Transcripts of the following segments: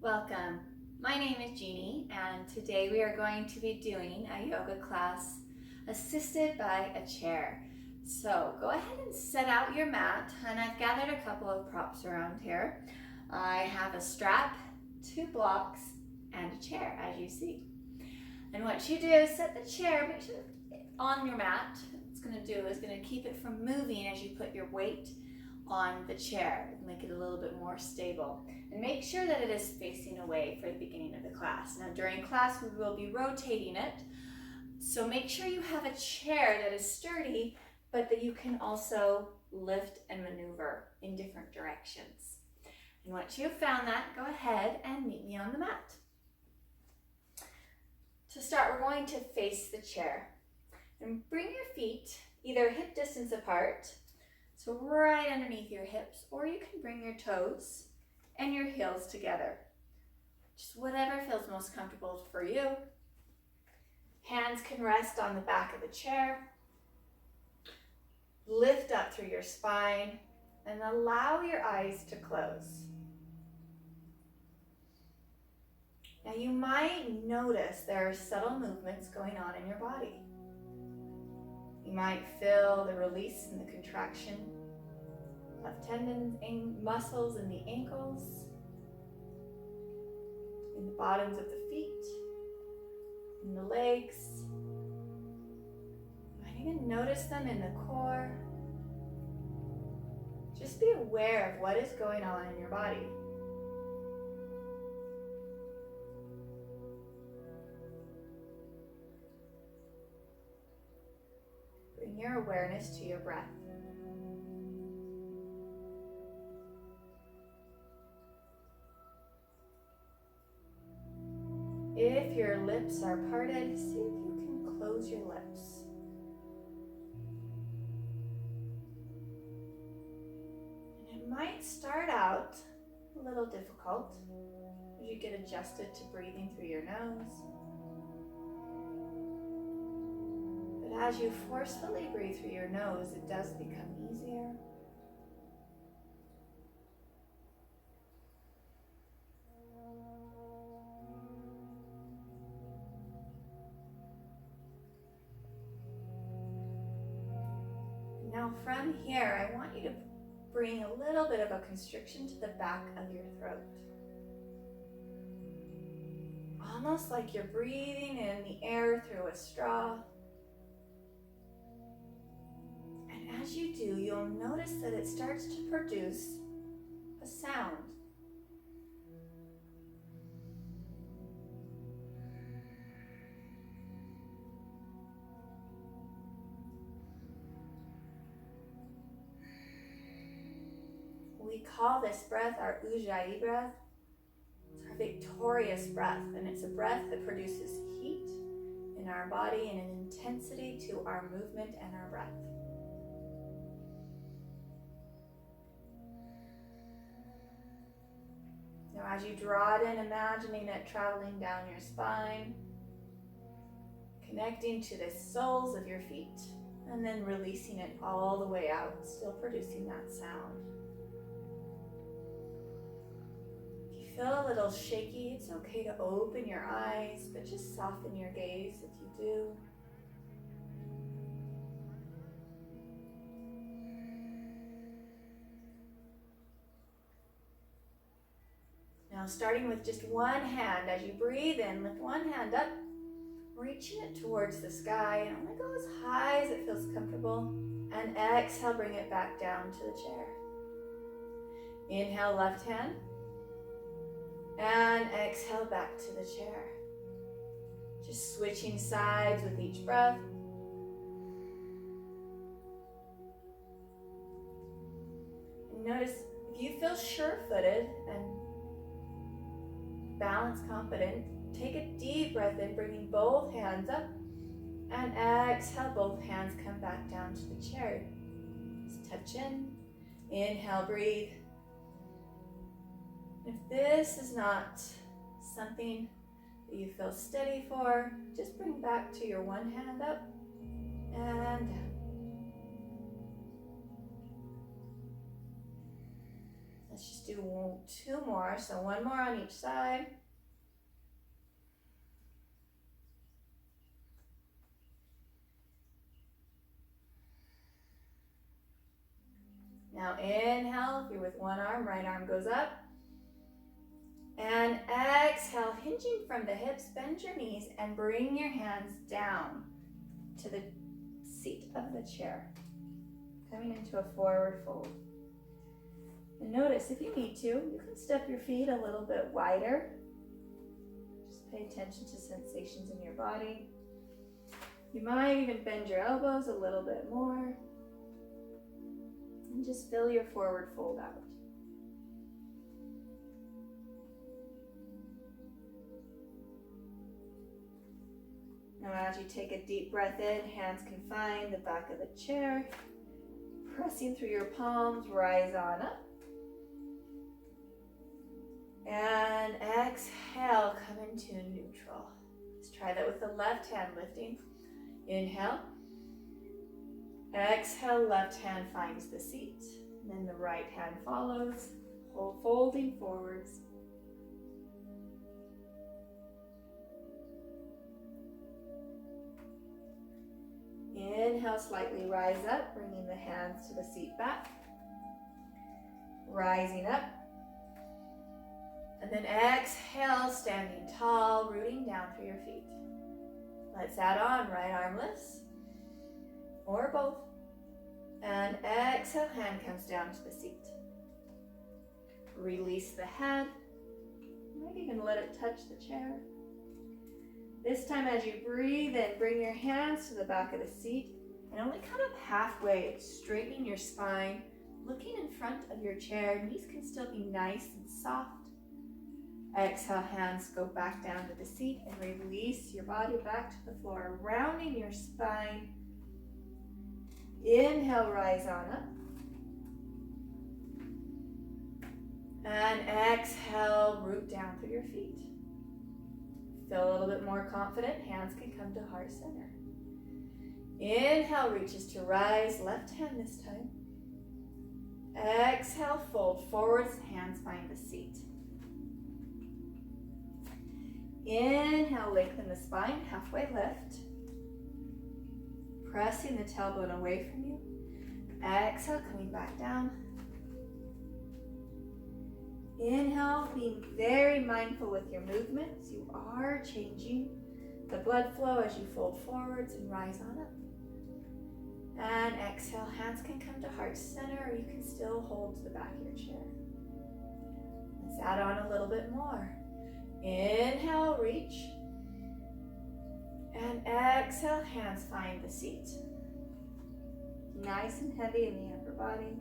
Welcome. My name is Jeannie, and today we are going to be doing a yoga class assisted by a chair. So go ahead and set out your mat, and I've gathered a couple of props around here. I have a strap, 2 blocks, and a chair, as you see. And what you do is set the chair, make sure on your mat. What it's going to do is going to keep it from moving as you put your weight on the chair, make it a little bit more stable. And make sure that it is facing away for the beginning of the class. Now during class we will be rotating it, so make sure you have a chair that is sturdy, but that you can also lift and maneuver in different directions. And once you've found that, go ahead and meet me on the mat. To start, we're going to face the chair. And bring your feet either hip distance apart, so right underneath your hips, or you can bring your toes and your heels together. Just whatever feels most comfortable for you. Hands can rest on the back of the chair. Lift up through your spine and allow your eyes to close. Now you might notice there are subtle movements going on in your body. You might feel the release and the contraction of tendons and muscles in the ankles, in the bottoms of the feet, in the legs. You might even notice them in the core. Just be aware of what is going on in your body. Bring your awareness to your breath. If your lips are parted, see if you can close your lips. And it might start out a little difficult as you get adjusted to breathing through your nose. But as you forcefully breathe through your nose, it does become easier. Now from here, I want you to bring a little bit of a constriction to the back of your throat. Almost like you're breathing in the air through a straw. And as you do, you'll notice that it starts to produce a sound. We call this breath our Ujjayi breath. It's our victorious breath, and it's a breath that produces heat in our body and an intensity to our movement and our breath. Now as you draw it in, imagining it traveling down your spine, connecting to the soles of your feet, and then releasing it all the way out, still producing that sound. Feel a little shaky, it's okay to open your eyes, but just soften your gaze if you do. Now starting with just one hand, as you breathe in, lift one hand up, reaching it towards the sky, and only go as high as it feels comfortable, and exhale, bring it back down to the chair. Inhale, left hand. And exhale back to the chair. Just switching sides with each breath. And notice if you feel sure-footed and balance confident, take a deep breath in, bringing both hands up. And exhale, both hands come back down to the chair. Just touch in. Inhale, breathe. If this is not something that you feel steady for, just bring back to your one hand up and down. A Let's just do 2 more. So 1 more on each side. Now inhale, if you're with one arm, right arm goes up. And exhale, hinging from the hips, bend your knees and bring your hands down to the seat of the chair. Coming into a forward fold. And notice, if you need to, you can step your feet a little bit wider. Just pay attention to sensations in your body. You might even bend your elbows a little bit more. And just fill your forward fold out. Now as you take a deep breath in, hands can find the back of the chair. Pressing through your palms, rise on up. And exhale, come into neutral. Let's try that with the left hand lifting. Inhale. Exhale, left hand finds the seat. And then the right hand follows, folding forwards. Inhale, slightly rise up, bringing the hands to the seat back. Rising up. And then exhale, standing tall, rooting down through your feet. Let's add on, right arm lifts, or both. And exhale, hand comes down to the seat. Release the head. You might even let it touch the chair. This time as you breathe in, bring your hands to the back of the seat and only come up halfway, straightening your spine, looking in front of your chair. Knees can still be nice and soft. Exhale, hands go back down to the seat and release your body back to the floor, rounding your spine. Inhale, rise on up. And exhale, root down through your feet. Feel a little bit more confident, hands can come to heart center. Inhale, reaches to rise, left hand this time. Exhale, fold forwards, hands find the seat. Inhale, lengthen the spine, halfway lift. Pressing the tailbone away from you. Exhale, coming back down. Inhale, being very mindful with your movements. You are changing the blood flow as you fold forwards and rise on up. And exhale, hands can come to heart center, or you can still hold to the back of your chair. Let's add on a little bit more. Inhale, reach. And exhale, hands find the seat. Nice and heavy in the upper body.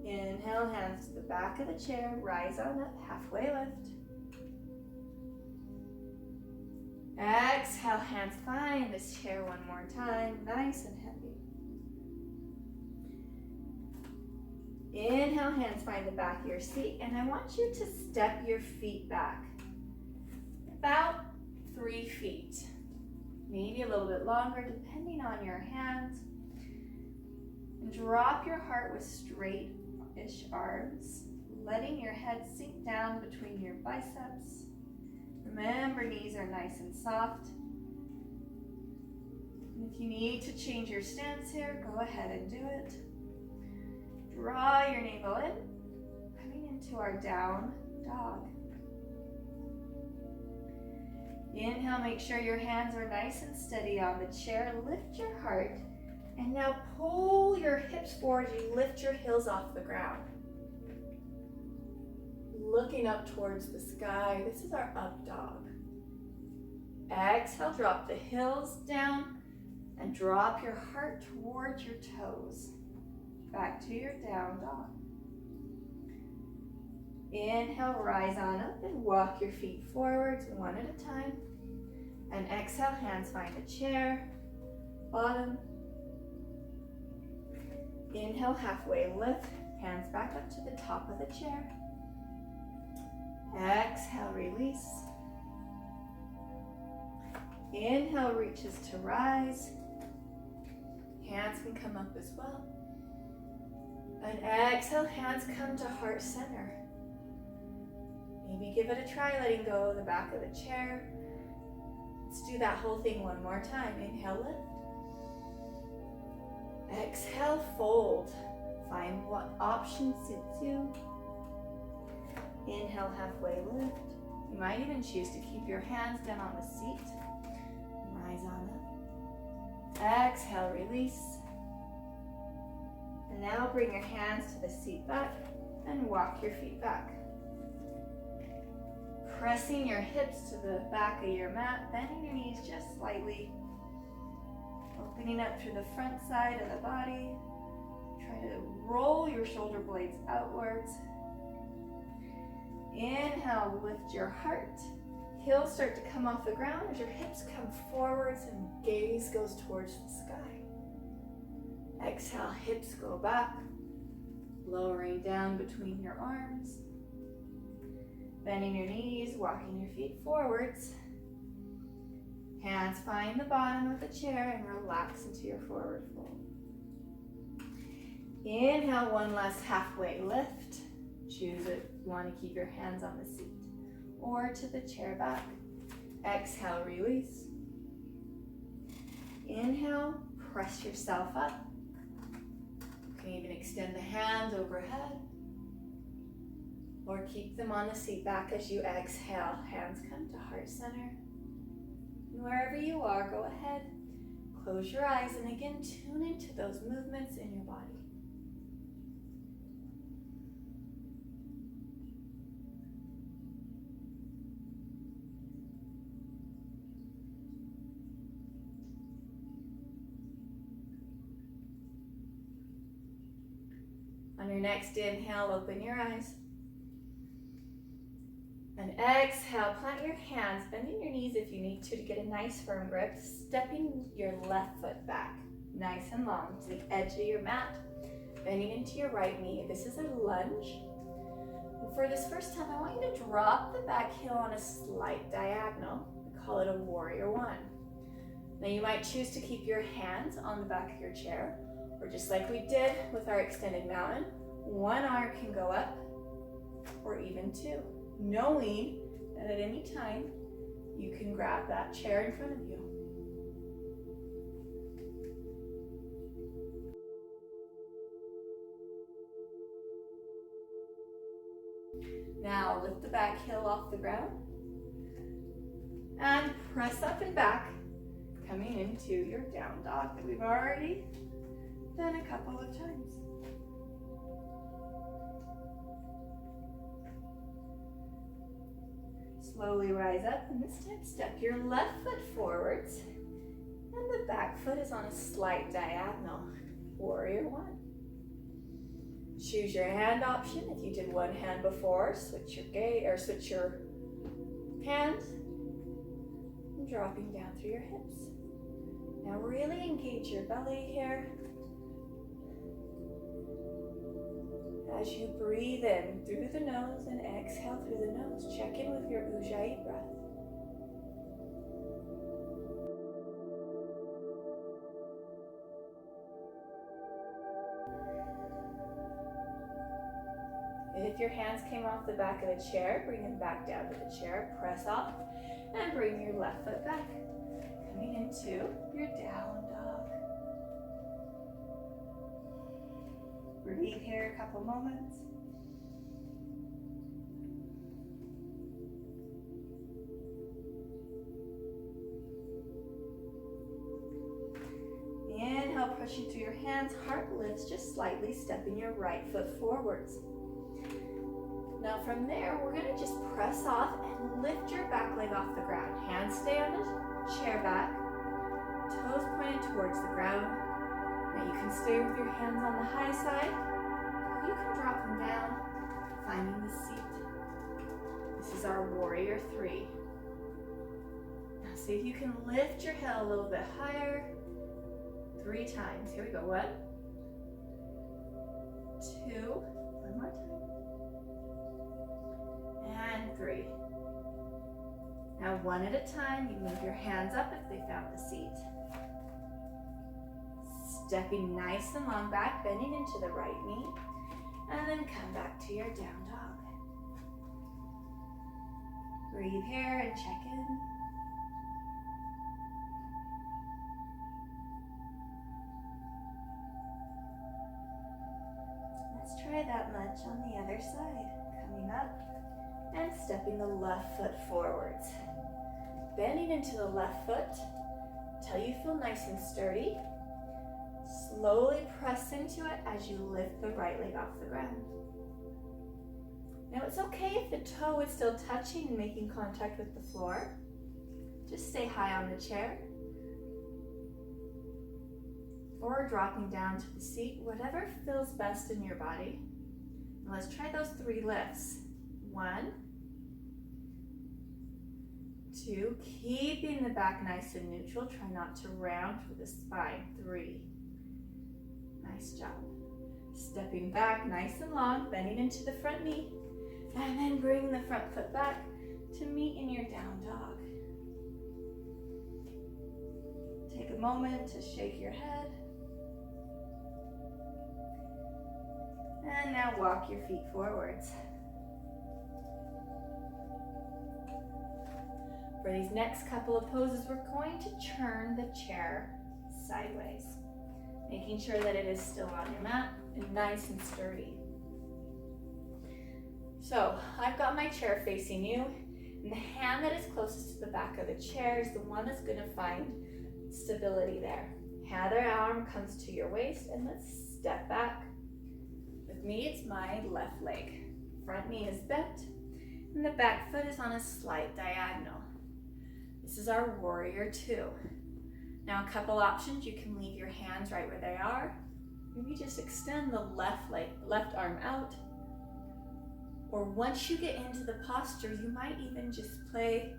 Inhale, hands to the back of the chair, rise on up, halfway lift. Exhale, hands find this chair one more time, nice and heavy. Inhale, hands find the back of your seat, and I want you to step your feet back. About 3 feet. Maybe a little bit longer, depending on your hands. And drop your heart with straight-ish arms, letting your head sink down between your biceps. Remember, knees are nice and soft. And if you need to change your stance here, go ahead and do it. Draw your navel in, coming into our down dog. Inhale, make sure your hands are nice and steady on the chair. Lift your heart, and now pull your hips forward. You lift your heels off the ground. Looking up towards the sky. This is our up dog. Exhale, drop the heels down and drop your heart towards your toes. Back to your down dog. Inhale, rise on up and walk your feet forwards one at a time. And exhale, hands find a chair, bottom. Inhale, halfway lift, hands back up to the top of the chair. Exhale, release. Inhale, reaches to rise. Hands can come up as well. And exhale, hands come to heart center. Maybe give it a try, letting go of the back of the chair. Let's do that whole thing one more time. Inhale, lift. Exhale, fold. Find what option suits you. Inhale, halfway lift. You might even choose to keep your hands down on the seat. Rise on up. Exhale, release. And now bring your hands to the seat back and walk your feet back. Pressing your hips to the back of your mat, bending your knees just slightly. Opening up through the front side of the body. Try to roll your shoulder blades outwards. Inhale, lift your heart. Heels start to come off the ground as your hips come forwards and gaze goes towards the sky. Exhale, hips go back, lowering down between your arms. Bending your knees, walking your feet forwards. Hands find the bottom of the chair and relax into your forward fold. Inhale, one last halfway lift. Choose it. You want to keep your hands on the seat or to the chair back. Exhale, release. Inhale, press yourself up. You can even extend the hands overhead or keep them on the seat back as you exhale. Hands come to heart center. And wherever you are, go ahead, close your eyes, and again, tune into those movements in your body. On your next inhale, open your eyes. And exhale, plant your hands, bending your knees if you need to get a nice firm grip, stepping your left foot back, nice and long to the edge of your mat, bending into your right knee. This is a lunge. And for this first time, I want you to drop the back heel on a slight diagonal. We call it a warrior one. Now you might choose to keep your hands on the back of your chair, or just like we did with our extended mountain, one arm can go up, or even two, knowing that at any time you can grab that chair in front of you. Now lift the back heel off the ground and press up and back, coming into your down dog that we've already done a couple of times. Slowly rise up, and this time step your left foot forwards, and the back foot is on a slight diagonal. Warrior one. Choose your hand option. If you did one hand before, switch your gaze or switch your hands, and dropping down through your hips. Now really engage your belly here. As you breathe in through the nose and exhale through the nose, check in with your Ujjayi breath. If your hands came off the back of the chair, bring them back down to the chair, press off, and bring your left foot back. Coming into your down dog. Breathe here a couple moments. Inhale, pushing through your hands, heart lifts just slightly, stepping your right foot forwards. Now from there, we're going to just press off and lift your back leg off the ground. Hands stay on the chair back, toes pointed towards the ground. Now you can stay with your hands on the high side. You can drop them down, finding the seat. This is our warrior three. Now see if you can lift your head a little bit higher. 3 times. Here we go. 1, 2, one more time. And 3. Now one at a time, you move your hands up if they found the seat. Stepping nice and long back, bending into the right knee. And then come back to your down dog. Breathe here and check in. Let's try that much on the other side. Coming up and stepping the left foot forwards. Bending into the left foot until you feel nice and sturdy. Slowly press into it as you lift the right leg off the ground. Now it's okay if the toe is still touching and making contact with the floor. Just stay high on the chair. Or dropping down to the seat, whatever feels best in your body. Now let's try those 3 lifts. 1, 2, keeping the back nice and neutral. Try not to round through the spine. 3. Nice job. Stepping back nice and long, bending into the front knee. And then bring the front foot back to meet in your down dog. Take a moment to shake your head. And now walk your feet forwards. For these next couple of poses, we're going to turn the chair sideways, making sure that it is still on your mat and nice and sturdy. So I've got my chair facing you, and the hand that is closest to the back of the chair is the one that's going to find stability there. Other arm comes to your waist, and let's step back. With me, it's my left leg. Front knee is bent, and the back foot is on a slight diagonal. This is our warrior 2. Now a couple options. You can leave your hands right where they are. Maybe just extend the left arm out. Or once you get into the posture, you might even just play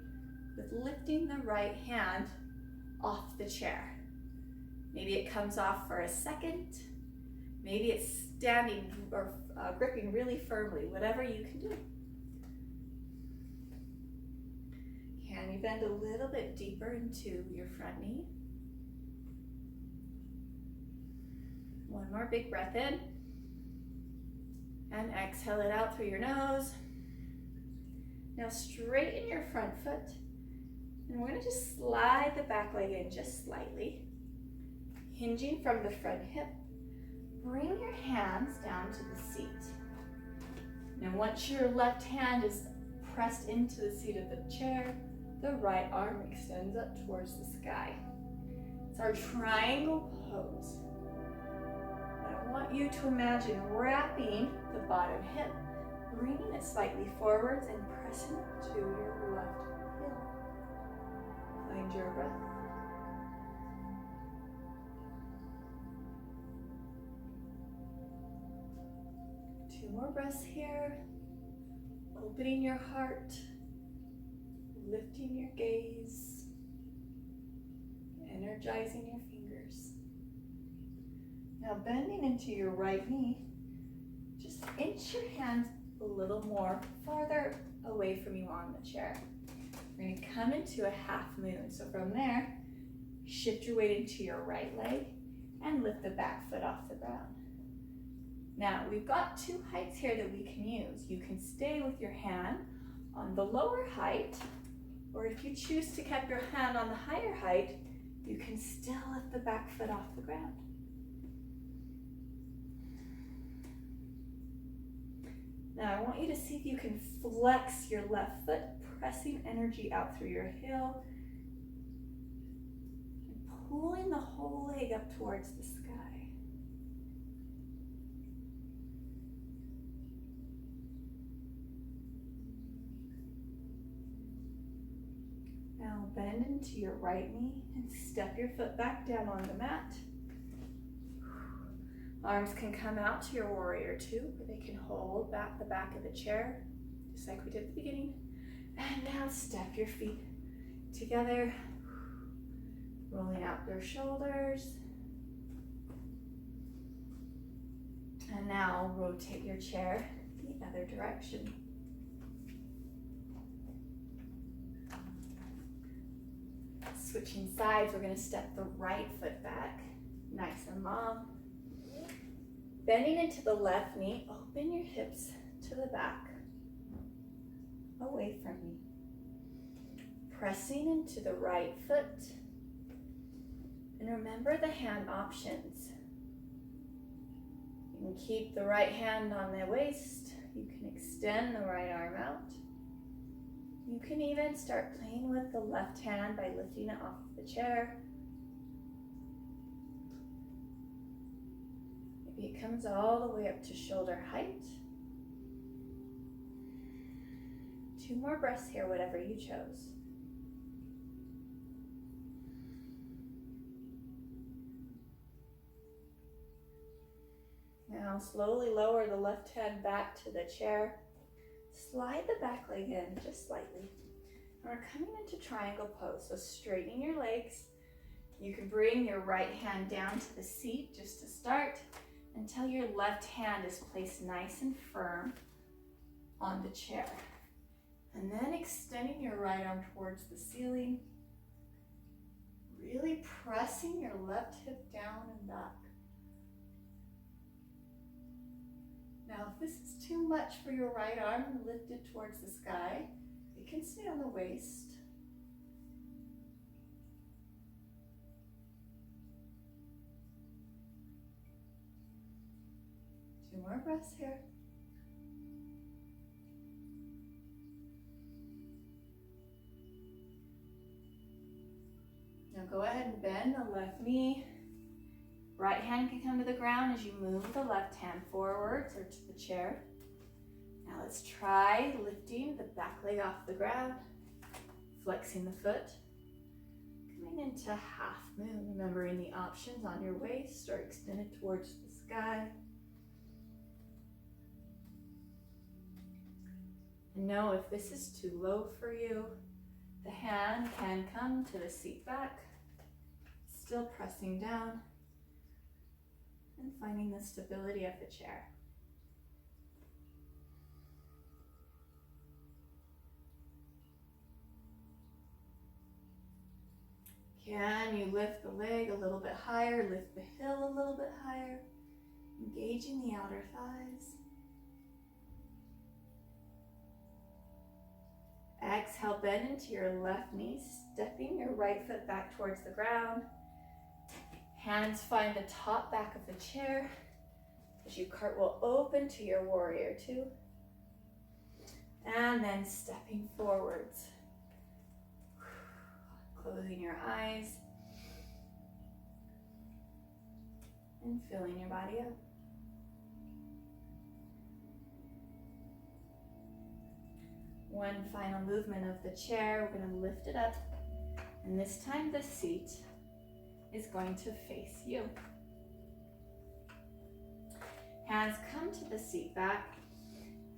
with lifting the right hand off the chair. Maybe it comes off for a second. Maybe it's standing or gripping really firmly, whatever you can do. Can you bend a little bit deeper into your front knee? One more big breath in. And exhale it out through your nose. Now straighten your front foot. And we're going to just slide the back leg in just slightly. Hinging from the front hip. Bring your hands down to the seat. Now once your left hand is pressed into the seat of the chair, the right arm extends up towards the sky. It's our triangle pose. I want you to imagine wrapping the bottom hip, bringing it slightly forwards and pressing to your left heel. Find your breath. Two more breaths here. Opening your heart, lifting your gaze, energizing your fingers. Now bending into your right knee, just inch your hands a little more farther away from you on the chair. We're going to come into a half moon. So from there, shift your weight into your right leg and lift the back foot off the ground. Now we've got 2 heights here that we can use. You can stay with your hand on the lower height, or if you choose to keep your hand on the higher height, you can still lift the back foot off the ground. Now I want you to see if you can flex your left foot, pressing energy out through your heel, and pulling the whole leg up towards the sky. Now bend into your right knee and step your foot back down on the mat. Arms can come out to your warrior 2, where they can hold back the back of the chair, just like we did at the beginning. And now step your feet together, rolling out your shoulders. And now rotate your chair the other direction. Switching sides, we're going to step the right foot back, nice and long. Bending into the left knee, open your hips to the back, away from me. Pressing into the right foot. And remember the hand options. You can keep the right hand on the waist. You can extend the right arm out. You can even start playing with the left hand by lifting it off the chair. Maybe it comes all the way up to shoulder height. 2 more breaths here, whatever you chose. Now slowly lower the left hand back to the chair. Slide the back leg in just slightly. And we're coming into triangle pose, so straighten your legs. You can bring your right hand down to the seat just to start until your left hand is placed nice and firm on the chair. And then extending your right arm towards the ceiling, really pressing your left hip down and back. Now, if this is too much for your right arm, lift it towards the sky. It can stay on the waist. Two more breaths here. Now go ahead and bend the left knee. Right hand can come to the ground as you move the left hand forwards or to the chair. Now let's try lifting the back leg off the ground, flexing the foot, coming into half moon, remembering the options on your waist or extended towards the sky. And know if this is too low for you, the hand can come to the seat back, still pressing down and finding the stability of the chair. Can you lift the leg a little bit higher, lift the heel a little bit higher, engaging the outer thighs. Exhale, bend into your left knee, stepping your right foot back towards the ground. Hands find the top back of the chair as you cartwheel open to your warrior two. And then stepping forwards. Closing your eyes and filling your body up. One final movement of the chair. We're going to lift it up, and this time the seat is going to face you. Hands come to the seat back,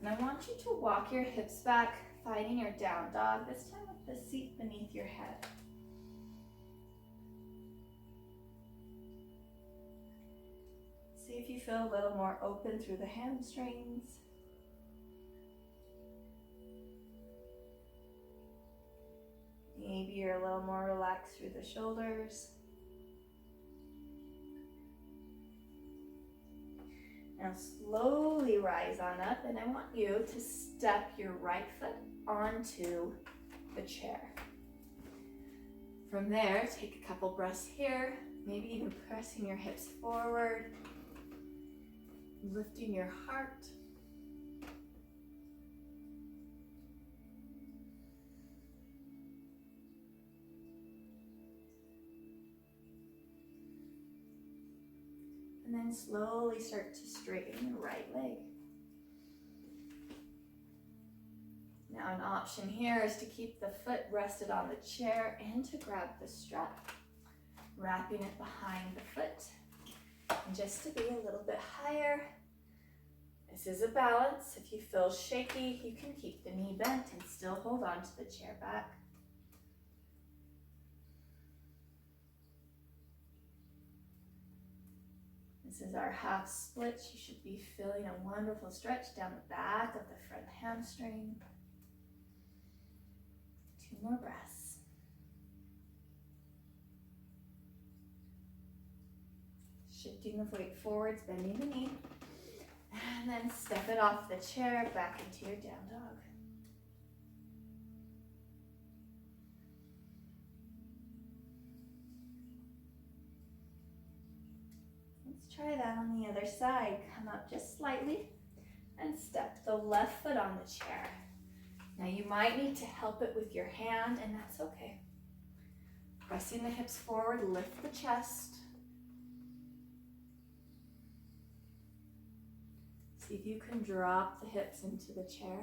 and I want you to walk your hips back, finding your down dog, this time with the seat beneath your head. See if you feel a little more open through the hamstrings. Maybe you're a little more relaxed through the shoulders. Now slowly rise on up, and I want you to step your right foot onto the chair. From there, take a couple breaths here, maybe even pressing your hips forward, lifting your heart. And then slowly start to straighten your right leg. Now an option here is to keep the foot rested on the chair and to grab the strap, wrapping it behind the foot. And just to be a little bit higher. This is a balance. If you feel shaky, you can keep the knee bent and still hold on to the chair back. This is our half split. You should be feeling a wonderful stretch down the back of the front hamstring. 2 more breaths. Shifting the weight forwards, bending the knee. And then step it off the chair back into your down dog. Let's try that on the other side. Come up just slightly and step the left foot on the chair. Now you might need to help it with your hand, and that's okay. Pressing the hips forward, lift the chest. See if you can drop the hips into the chair.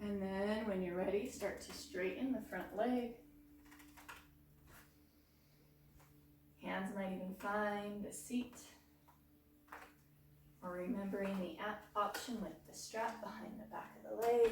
And then when you're ready, start to straighten the front leg. Hands might even find the seat. Or remembering the option with the strap behind the back of the leg.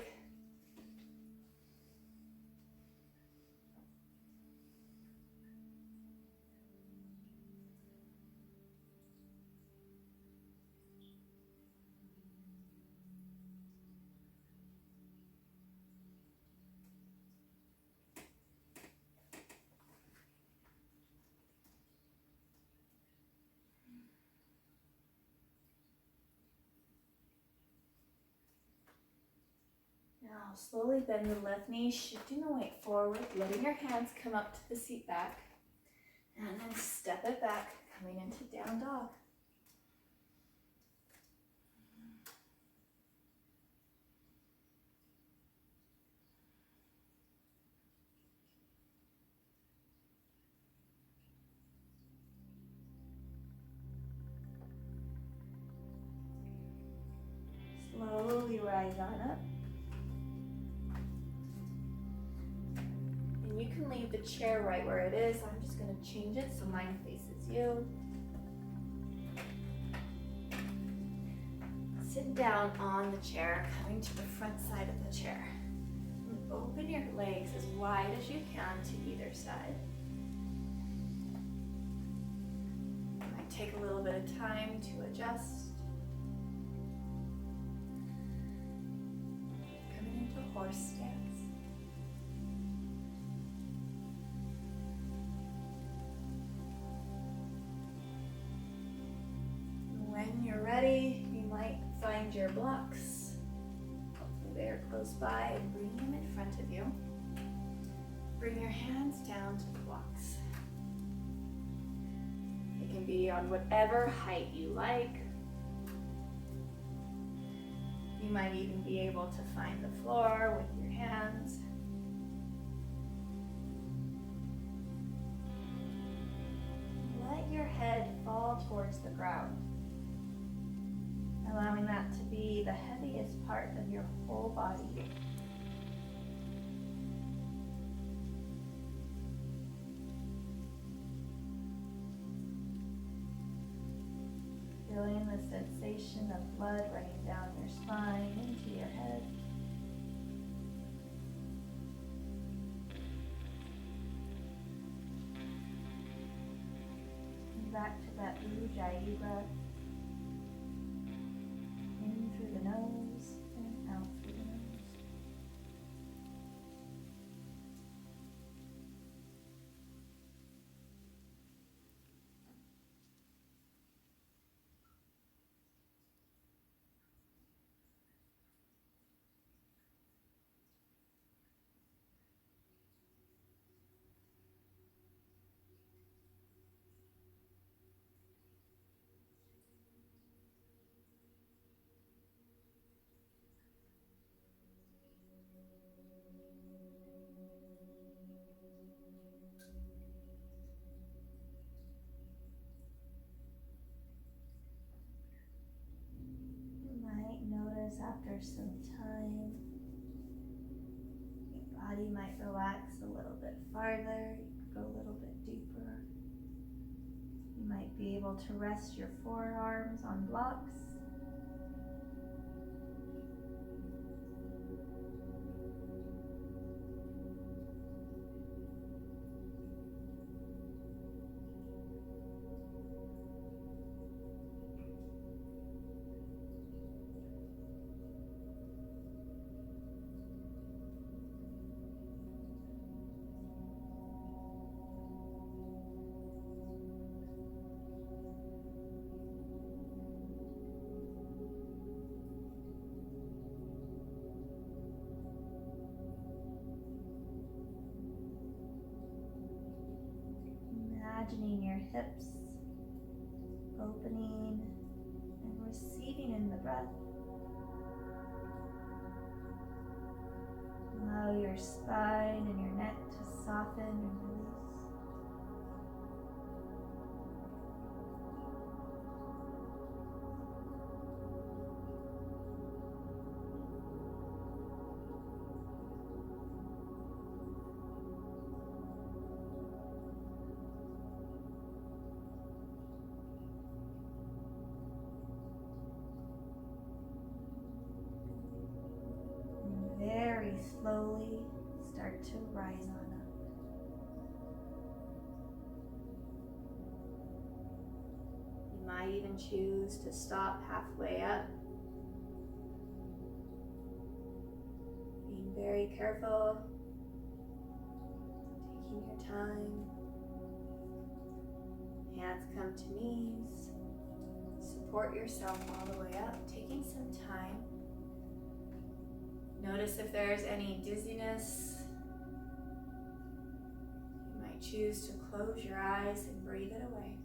Now slowly bend the left knee, shifting the weight forward, letting your hands come up to the seat back, and then step it back, coming into down dog. Slowly rise on up. And you can leave the chair right where it is. I'm just going to change it so mine faces you. Sit down on the chair, coming to the front side of the chair. And open your legs as wide as you can to either side. It might take a little bit of time to adjust. Coming into horse stance. When you're ready, you might find your blocks. Hopefully they're close by, and bring them in front of you. Bring your hands down to the blocks. It can be on whatever height you like. You might even be able to find the floor with your hands. Let your head fall towards the ground, allowing that to be the heaviest part of your whole body. Feeling the sensation of blood running down your spine into your head. And back to that Ujjayi breath. In through the nose and out through the nose. After some time, your body might relax a little bit farther. You could go a little bit deeper. You might be able to rest your forearms on blocks. imagining your hips opening and receiving in the breath. Allow your spine and your neck to soften and release. Very slowly start to rise on up. You might even choose to stop halfway up. Being very careful, taking your time. Hands come to knees. Support yourself all the way up, taking some time. Notice if there's any dizziness. You might choose to close your eyes and breathe it away.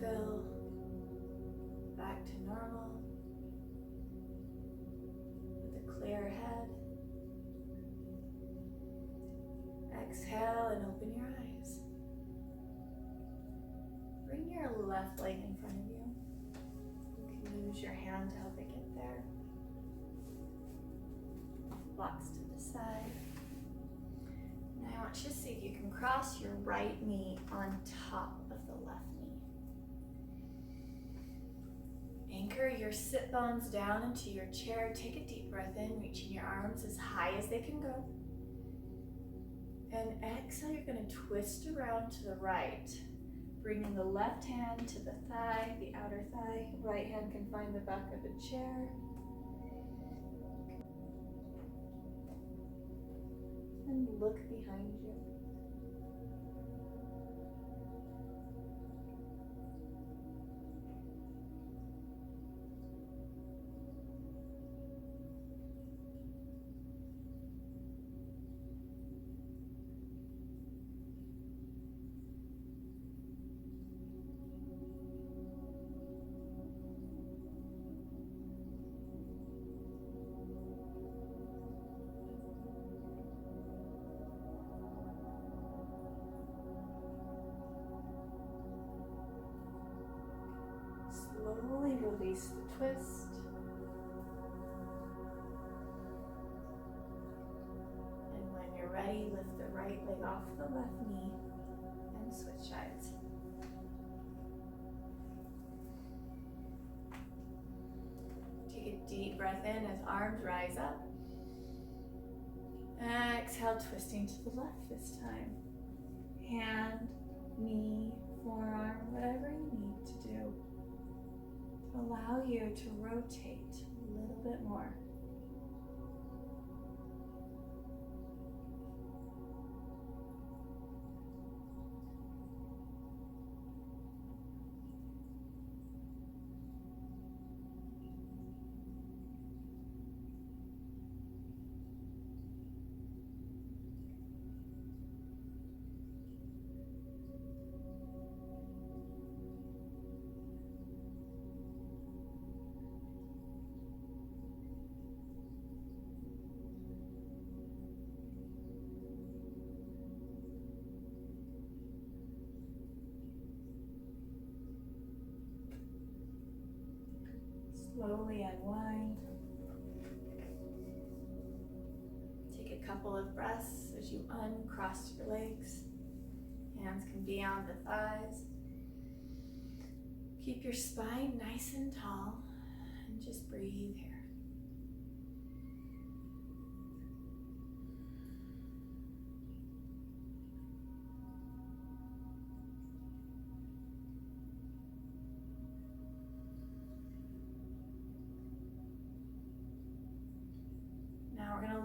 Feel back to normal with a clear head. Exhale and open your eyes. Bring your left leg in front of you. You can use your hand to help it get there. Blocks to the side. Now I want you to see if you can cross your right knee on top of the left knee. Anchor your sit bones down into your chair. Take a deep breath in, reaching your arms as high as they can go. And exhale, you're going to twist around to the right, bringing the left hand to the thigh, the outer thigh. Right hand can find the back of the chair. And look behind you. Slowly release the twist. And when you're ready, lift the right leg off the left knee and switch sides. Take a deep breath in as arms rise up. Exhale, twisting to the left this time. Hand, knee, forearm, whatever you need to do. Allow you to rotate a little bit more. Slowly unwind. Take a couple of breaths as you uncross your legs. Hands can be on the thighs. Keep your spine nice and tall and just breathe here.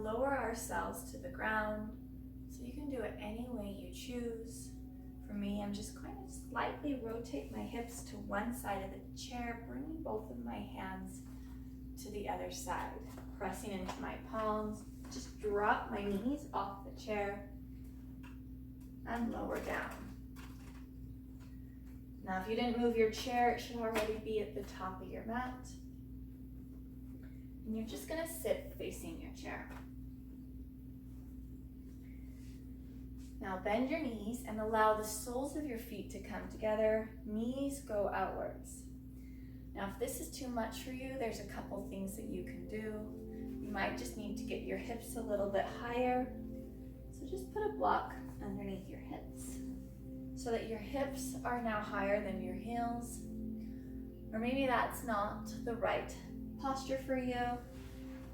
lower ourselves to the ground. So you can do it any way you choose. For me, I'm just going to slightly rotate my hips to one side of the chair, bringing both of my hands to the other side, pressing into my palms. Just drop my knees off the chair and lower down. Now, if you didn't move your chair, it should already be at the top of your mat. And you're just gonna sit facing your chair. Now bend your knees and allow the soles of your feet to come together. Knees go outwards. Now, if this is too much for you, there's a couple things that you can do. You might just need to get your hips a little bit higher. So just put a block underneath your hips so that your hips are now higher than your heels. Or maybe that's not the right posture for you.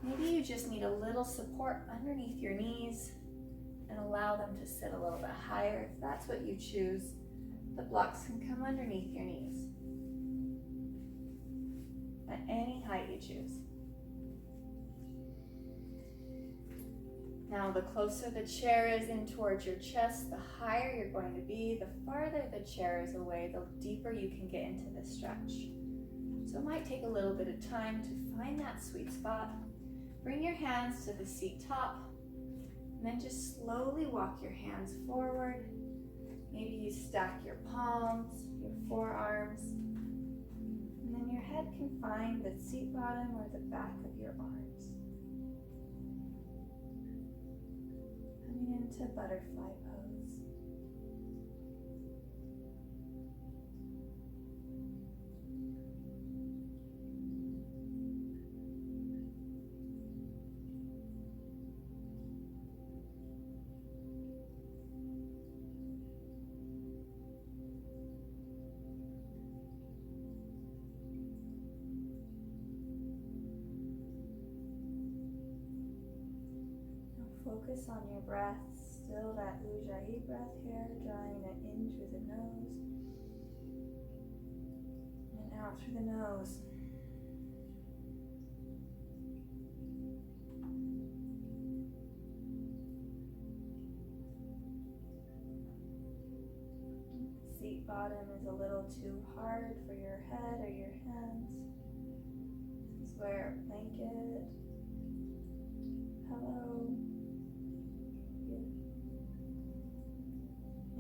Maybe you just need a little support underneath your knees and allow them to sit a little bit higher. If that's what you choose, the blocks can come underneath your knees at any height you choose. Now, the closer the chair is in towards your chest, the higher you're going to be. The farther the chair is away, the deeper you can get into this stretch. So it might take a little bit of time to find that sweet spot. Bring your hands to the seat top, and then just slowly walk your hands forward. Maybe you stack your palms, your forearms, and then your head can find the seat bottom or the back of your arms. Coming into butterfly pose. Focus on your breath, still that Ujjayi breath here, drawing it in through the nose and out through the nose. Seat bottom is a little too hard for your head or your hands. This is where a blanket, pillow,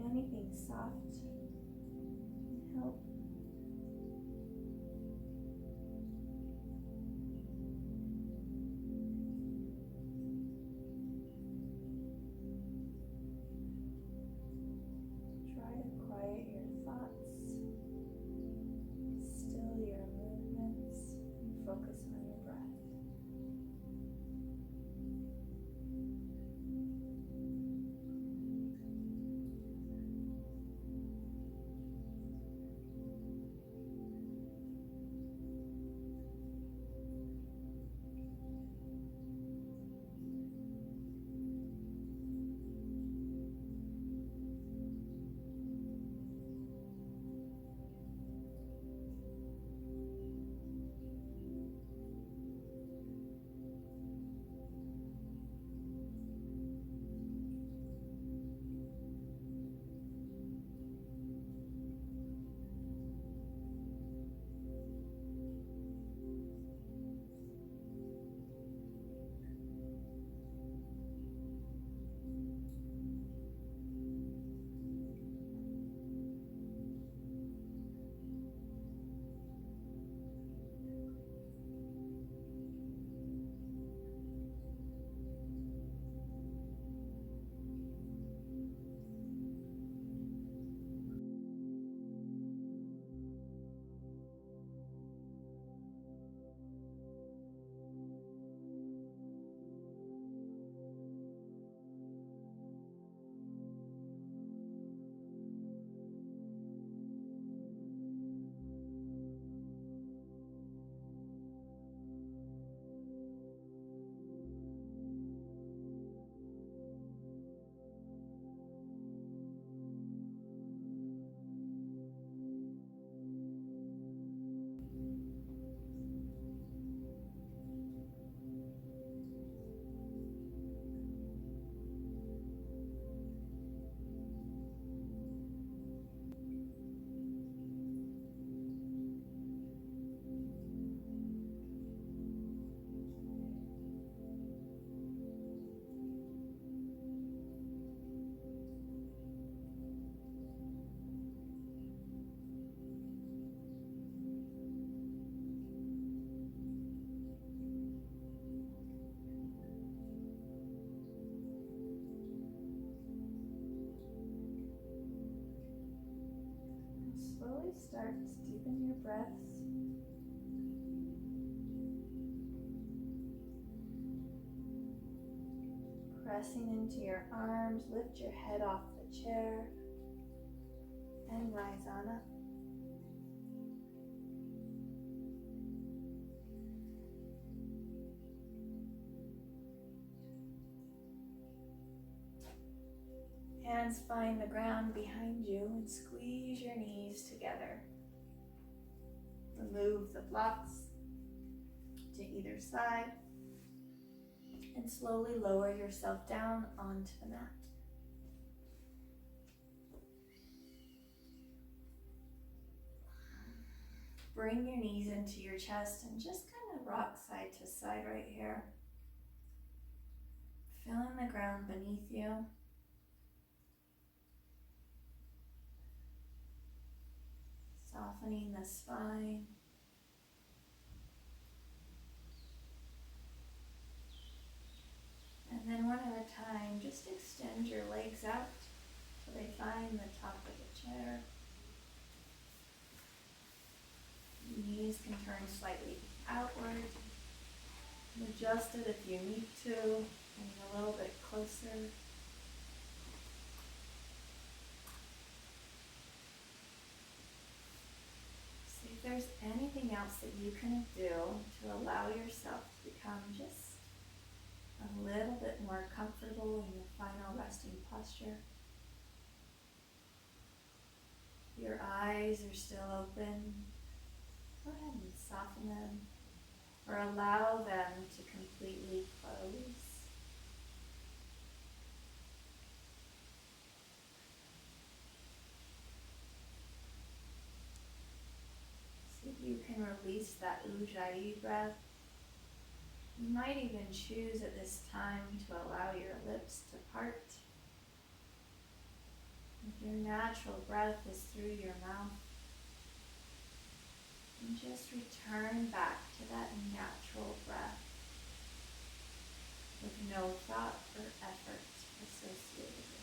anything soft can help. Try to quiet your thoughts, still your movements, and focus on your breath. start to deepen your breaths. Pressing into your arms, lift your head off the chair and rise on up. Hands find the ground behind you and squeeze your knees together. Remove the blocks to either side and slowly lower yourself down onto the mat. Bring your knees into your chest and just kind of rock side to side right here. Feeling the ground beneath you. Softening the spine. And then one at a time, just extend your legs out till they find the top of the chair. Knees can turn slightly outward. Adjust it if you need to, and a little bit closer. See if there's anything else that you can do to allow yourself to become just a little bit more comfortable in your final resting posture. Your eyes are still open. Go ahead and soften them or allow them to completely close. See if you can release that ujjayi breath. You might even choose at this time to allow your lips to part. If your natural breath is through your mouth, and just return back to that natural breath with no thought or effort associated with it.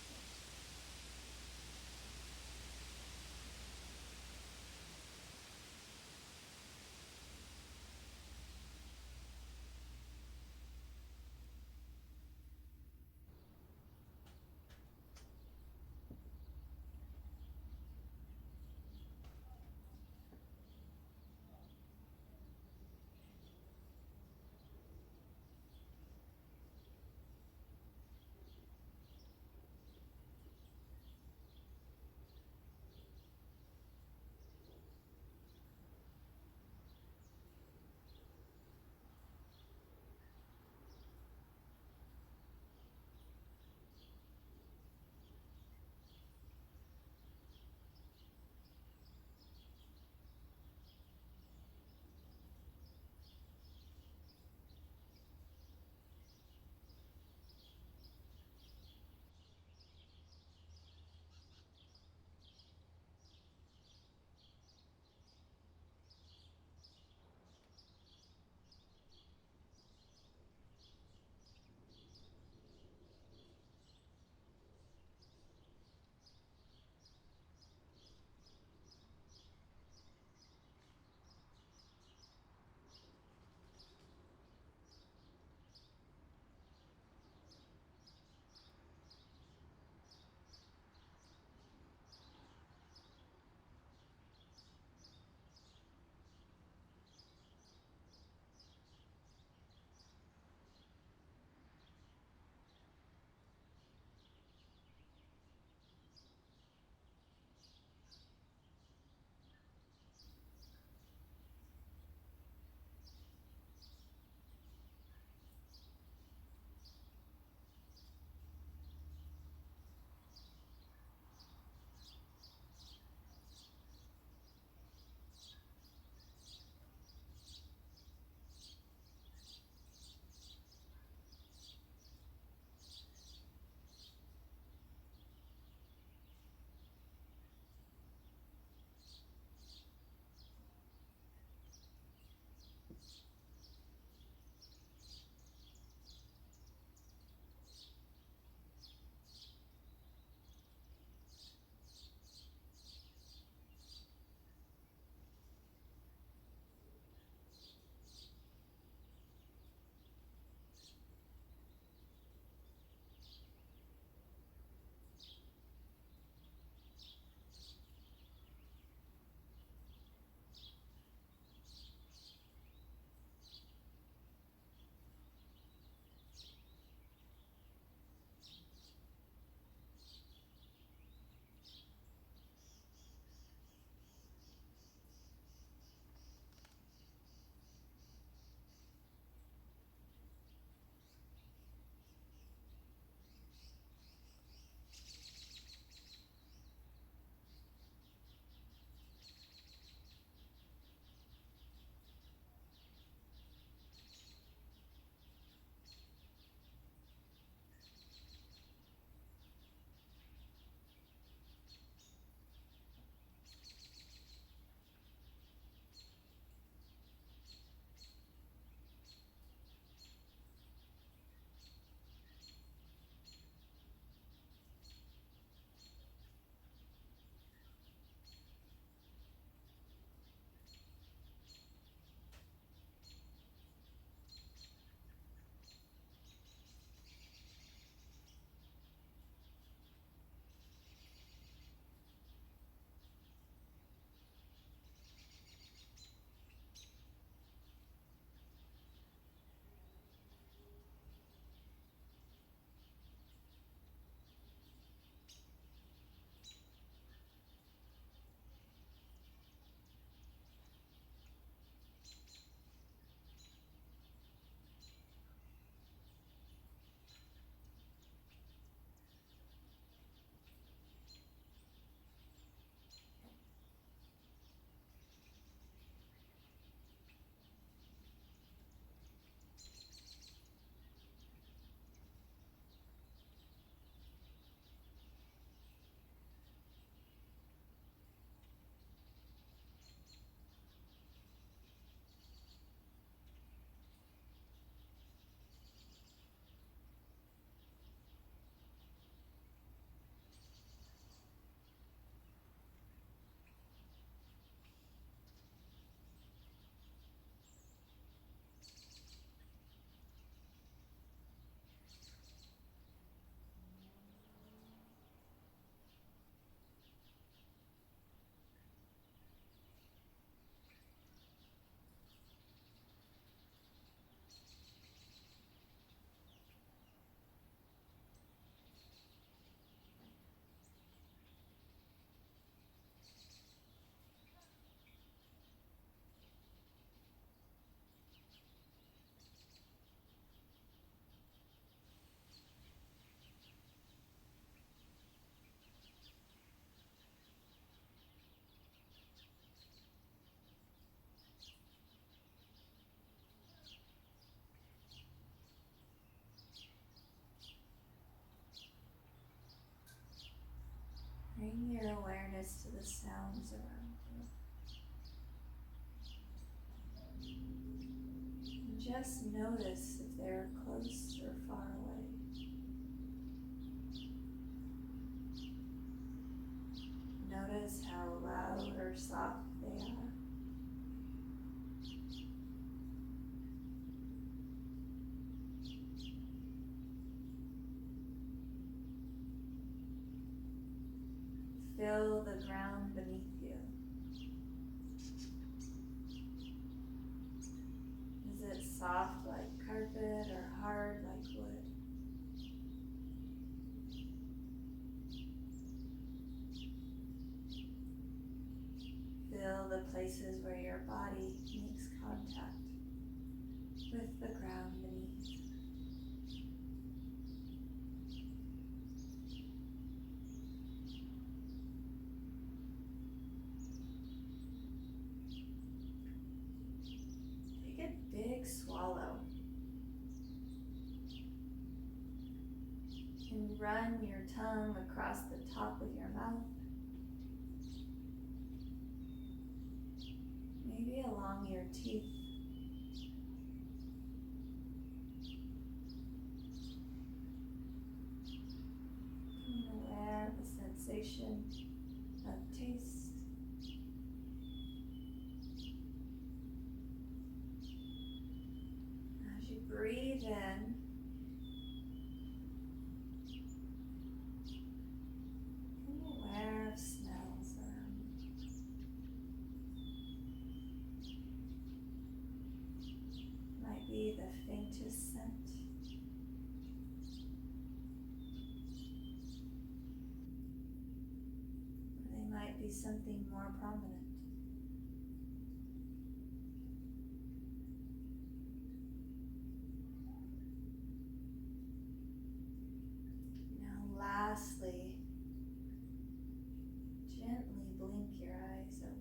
Bring your awareness to the sounds around you. And just notice if they're close or far away. Notice how loud or soft they are. Feel the ground beneath you. Is it soft like carpet or hard like wood? Feel the places where your body makes contact with the ground beneath. Take a big swallow and run your tongue across the top of your mouth. Maybe along your teeth. Being aware of the sensation of taste. As you breathe in, being aware of smells around you. Might be the faintest scent. Or they might be something more prominent. Now lastly, gently blink your eyes open.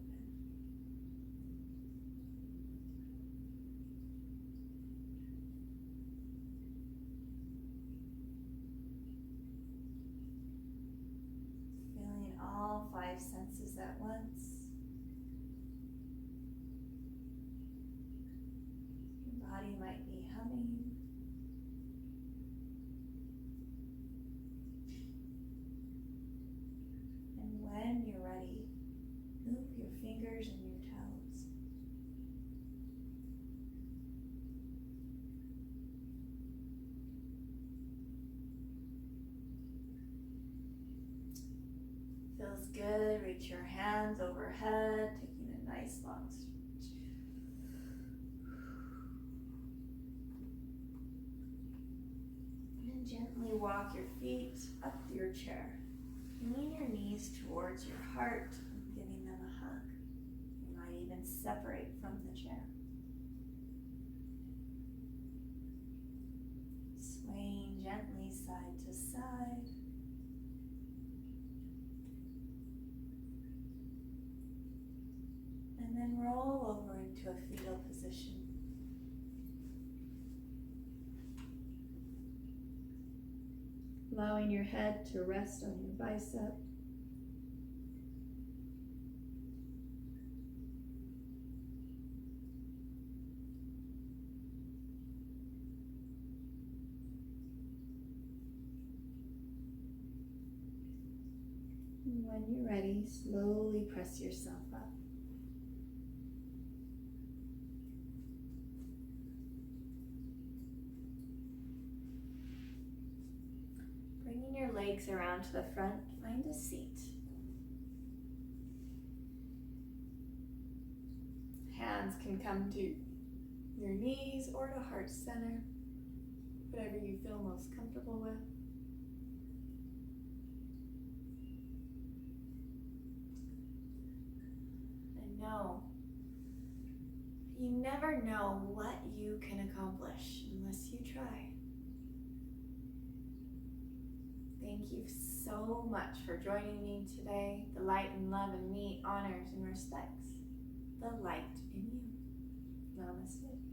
Feeling all five senses at once. Your body might be humming. And when you're ready, move your fingers and your toes. Feels good. Reach your hands overhead, taking a nice long stretch. And gently walk your feet up your chair. Lean your knees towards your heart and giving them a hug. You might even separate from the chair. Swaying gently side to side. And then roll over into a fetal position. Allowing your head to rest on your bicep. And when you're ready, slowly press yourself up. Bringing your legs around to the front, find a seat. Hands can come to your knees or to heart center, whatever you feel most comfortable with. And know, you never know what you can accomplish unless you try. Thank you so much for joining me today. The light and love in me honors and respects the light in you. Namaste.